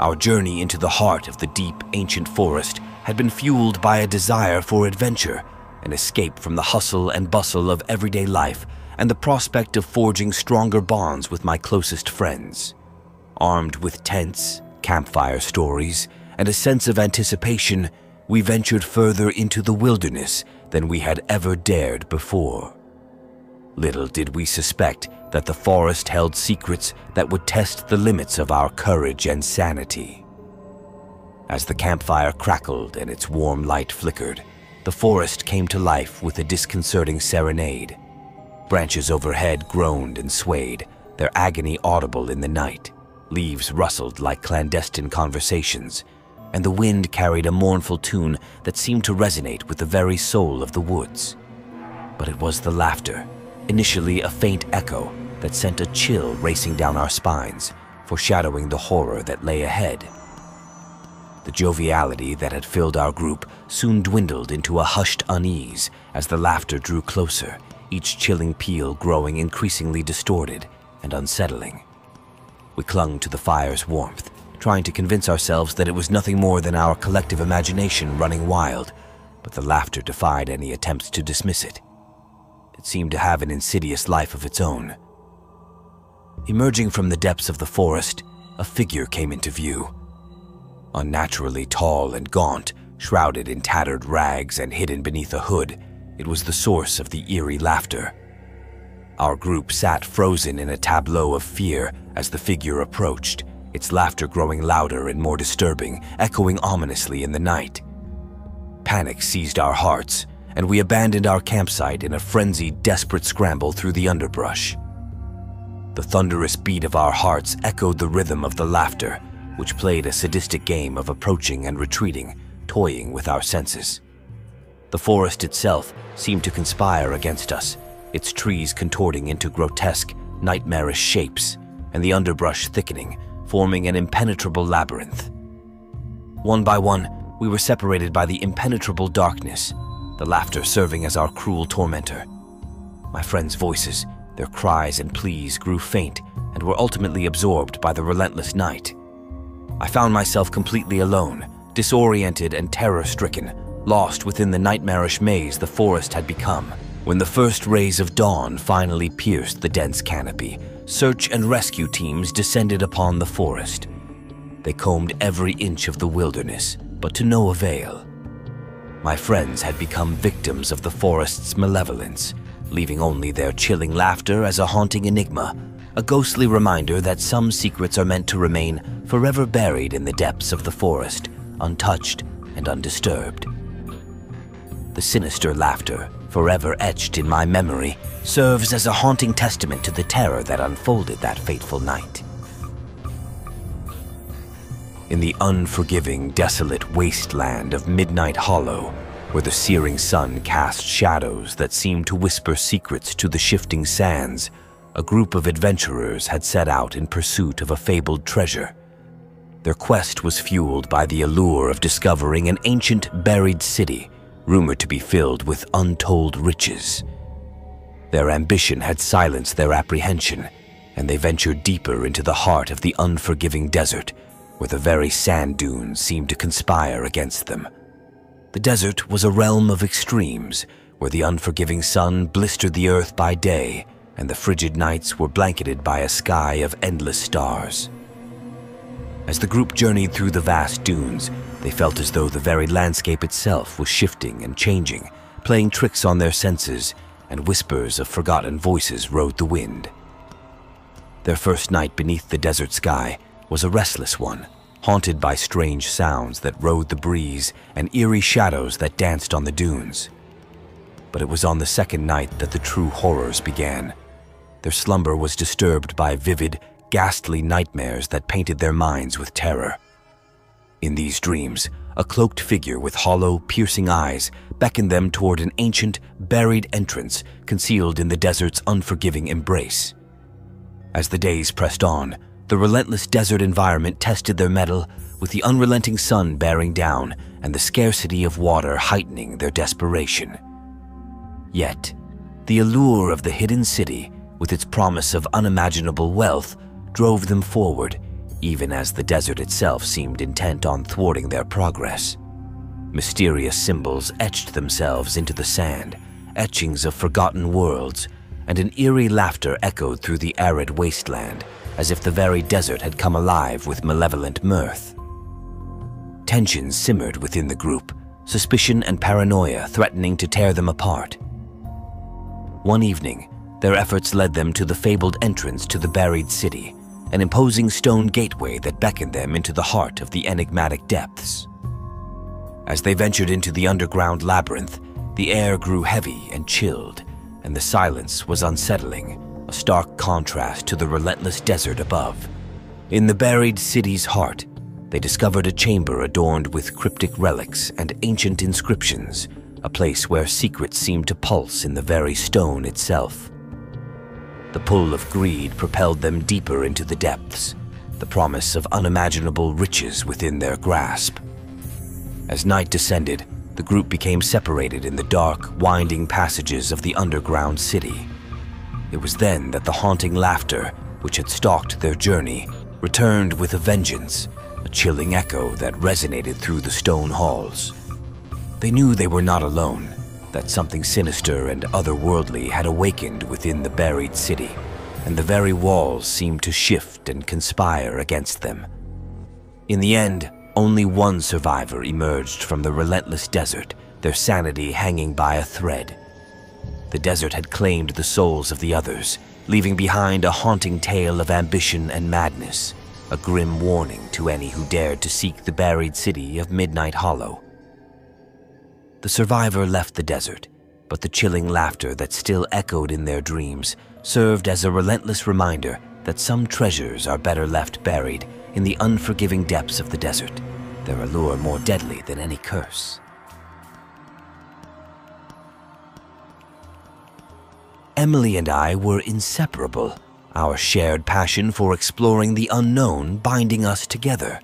Our journey into the heart of the deep, ancient forest had been fueled by a desire for adventure, an escape from the hustle and bustle of everyday life, and the prospect of forging stronger bonds with my closest friends. Armed with tents, campfire stories, and a sense of anticipation, we ventured further into the wilderness than we had ever dared before. Little did we suspect that the forest held secrets that would test the limits of our courage and sanity. As the campfire crackled and its warm light flickered, the forest came to life with a disconcerting serenade. Branches overhead groaned and swayed, their agony audible in the night. Leaves rustled like clandestine conversations, and the wind carried a mournful tune that seemed to resonate with the very soul of the woods. But it was the laughter, initially a faint echo, that sent a chill racing down our spines, foreshadowing the horror that lay ahead. The joviality that had filled our group soon dwindled into a hushed unease as the laughter drew closer, each chilling peal growing increasingly distorted and unsettling. We clung to the fire's warmth, trying to convince ourselves that it was nothing more than our collective imagination running wild, but the laughter defied any attempts to dismiss it. It seemed to have an insidious life of its own. Emerging from the depths of the forest, a figure came into view. Unnaturally tall and gaunt, shrouded in tattered rags and hidden beneath a hood, it was the source of the eerie laughter. Our group sat frozen in a tableau of fear as the figure approached, its laughter growing louder and more disturbing, echoing ominously in the night. Panic seized our hearts, and we abandoned our campsite in a frenzied, desperate scramble through the underbrush. The thunderous beat of our hearts echoed the rhythm of the laughter, which played a sadistic game of approaching and retreating, toying with our senses. The forest itself seemed to conspire against us, its trees contorting into grotesque, nightmarish shapes, and the underbrush thickening, forming an impenetrable labyrinth. One by one, we were separated by the impenetrable darkness, the laughter serving as our cruel tormentor. My friends' voices, their cries and pleas grew faint and were ultimately absorbed by the relentless night. I found myself completely alone, disoriented and terror-stricken, lost within the nightmarish maze the forest had become. When the first rays of dawn finally pierced the dense canopy, search and rescue teams descended upon the forest. They combed every inch of the wilderness, but to no avail. My friends had become victims of the forest's malevolence, leaving only their chilling laughter as a haunting enigma, a ghostly reminder that some secrets are meant to remain forever buried in the depths of the forest, untouched and undisturbed. The sinister laughter, forever etched in my memory, serves as a haunting testament to the terror that unfolded that fateful night. In the unforgiving, desolate wasteland of Midnight Hollow, where the searing sun cast shadows that seemed to whisper secrets to the shifting sands, a group of adventurers had set out in pursuit of a fabled treasure. Their quest was fueled by the allure of discovering an ancient buried city, rumored to be filled with untold riches. Their ambition had silenced their apprehension, and they ventured deeper into the heart of the unforgiving desert, where the very sand dunes seemed to conspire against them. The desert was a realm of extremes, where the unforgiving sun blistered the earth by day, and the frigid nights were blanketed by a sky of endless stars. As the group journeyed through the vast dunes, they felt as though the very landscape itself was shifting and changing, playing tricks on their senses, and whispers of forgotten voices rode the wind. Their first night beneath the desert sky was a restless one, haunted by strange sounds that rode the breeze and eerie shadows that danced on the dunes. But it was on the second night that the true horrors began. Their slumber was disturbed by vivid, ghastly nightmares that painted their minds with terror. In these dreams, a cloaked figure with hollow, piercing eyes beckoned them toward an ancient, buried entrance concealed in the desert's unforgiving embrace. As the days pressed on, the relentless desert environment tested their mettle, with the unrelenting sun bearing down and the scarcity of water heightening their desperation. Yet, the allure of the hidden city, with its promise of unimaginable wealth, drove them forward, even as the desert itself seemed intent on thwarting their progress. Mysterious symbols etched themselves into the sand, etchings of forgotten worlds, and an eerie laughter echoed through the arid wasteland, as if the very desert had come alive with malevolent mirth. Tension simmered within the group, suspicion and paranoia threatening to tear them apart. One evening, their efforts led them to the fabled entrance to the buried city, an imposing stone gateway that beckoned them into the heart of the enigmatic depths. As they ventured into the underground labyrinth, the air grew heavy and chilled, and the silence was unsettling, a stark contrast to the relentless desert above. In the buried city's heart, they discovered a chamber adorned with cryptic relics and ancient inscriptions, a place where secrets seemed to pulse in the very stone itself. The pull of greed propelled them deeper into the depths, the promise of unimaginable riches within their grasp. As night descended, the group became separated in the dark, winding passages of the underground city. It was then that the haunting laughter, which had stalked their journey, returned with a vengeance, a chilling echo that resonated through the stone halls. They knew they were not alone, that something sinister and otherworldly had awakened within the buried city, and the very walls seemed to shift and conspire against them. In the end, only one survivor emerged from the relentless desert, their sanity hanging by a thread. The desert had claimed the souls of the others, leaving behind a haunting tale of ambition and madness, a grim warning to any who dared to seek the buried city of Midnight Hollow. The survivor left the desert, but the chilling laughter that still echoed in their dreams served as a relentless reminder that some treasures are better left buried in the unforgiving depths of the desert, their allure more deadly than any curse. Emily and I were inseparable, our shared passion for exploring the unknown binding us together.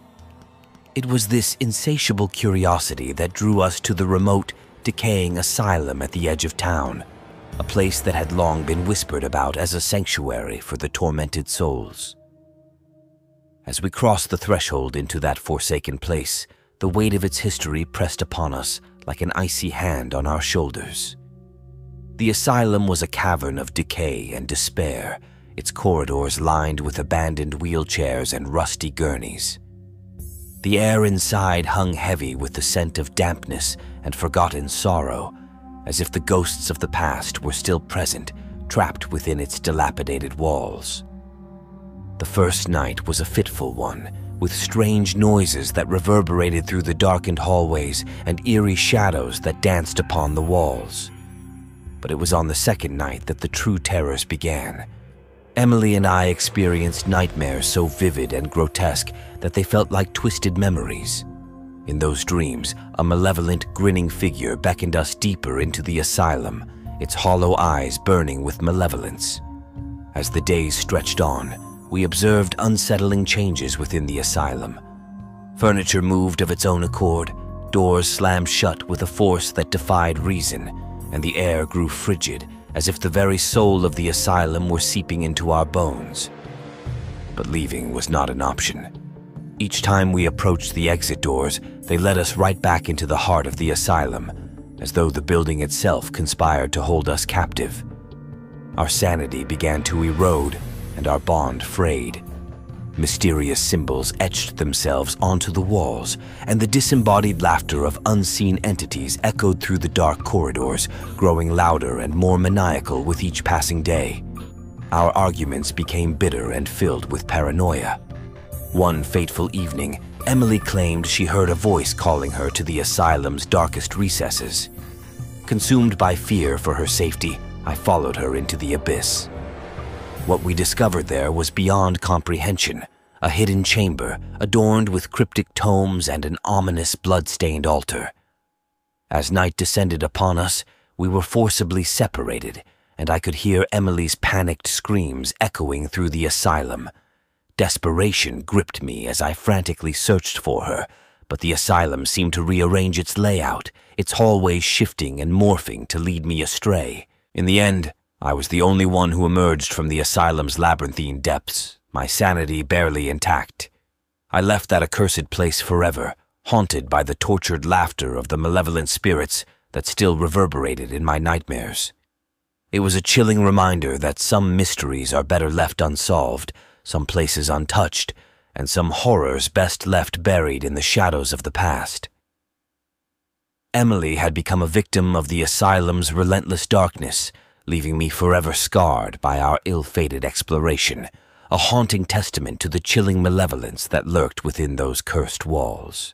It was this insatiable curiosity that drew us to the remote, decaying asylum at the edge of town, a place that had long been whispered about as a sanctuary for the tormented souls. As we crossed the threshold into that forsaken place, the weight of its history pressed upon us like an icy hand on our shoulders. The asylum was a cavern of decay and despair, its corridors lined with abandoned wheelchairs and rusty gurneys. The air inside hung heavy with the scent of dampness and forgotten sorrow, as if the ghosts of the past were still present, trapped within its dilapidated walls. The first night was a fitful one, with strange noises that reverberated through the darkened hallways and eerie shadows that danced upon the walls. But it was on the second night that the true terrors began. Emily and I experienced nightmares so vivid and grotesque that they felt like twisted memories. In those dreams, a malevolent, grinning figure beckoned us deeper into the asylum, its hollow eyes burning with malevolence. As the days stretched on, we observed unsettling changes within the asylum. Furniture moved of its own accord, doors slammed shut with a force that defied reason, and the air grew frigid, as if the very soul of the asylum were seeping into our bones. But leaving was not an option. Each time we approached the exit doors, they led us right back into the heart of the asylum, as though the building itself conspired to hold us captive. Our sanity began to erode, and our bond frayed. Mysterious symbols etched themselves onto the walls, and the disembodied laughter of unseen entities echoed through the dark corridors, growing louder and more maniacal with each passing day. Our arguments became bitter and filled with paranoia. One fateful evening, Emily claimed she heard a voice calling her to the asylum's darkest recesses. Consumed by fear for her safety, I followed her into the abyss. What we discovered there was beyond comprehension, a hidden chamber adorned with cryptic tomes and an ominous blood-stained altar. As night descended upon us, we were forcibly separated, and I could hear Emily's panicked screams echoing through the asylum. Desperation gripped me as I frantically searched for her, but the asylum seemed to rearrange its layout, its hallways shifting and morphing to lead me astray. In the end, I was the only one who emerged from the asylum's labyrinthine depths, my sanity barely intact. I left that accursed place forever, haunted by the tortured laughter of the malevolent spirits that still reverberated in my nightmares. It was a chilling reminder that some mysteries are better left unsolved, some places untouched, and some horrors best left buried in the shadows of the past. Emily had become a victim of the asylum's relentless darkness, leaving me forever scarred by our ill-fated exploration, a haunting testament to the chilling malevolence that lurked within those cursed walls.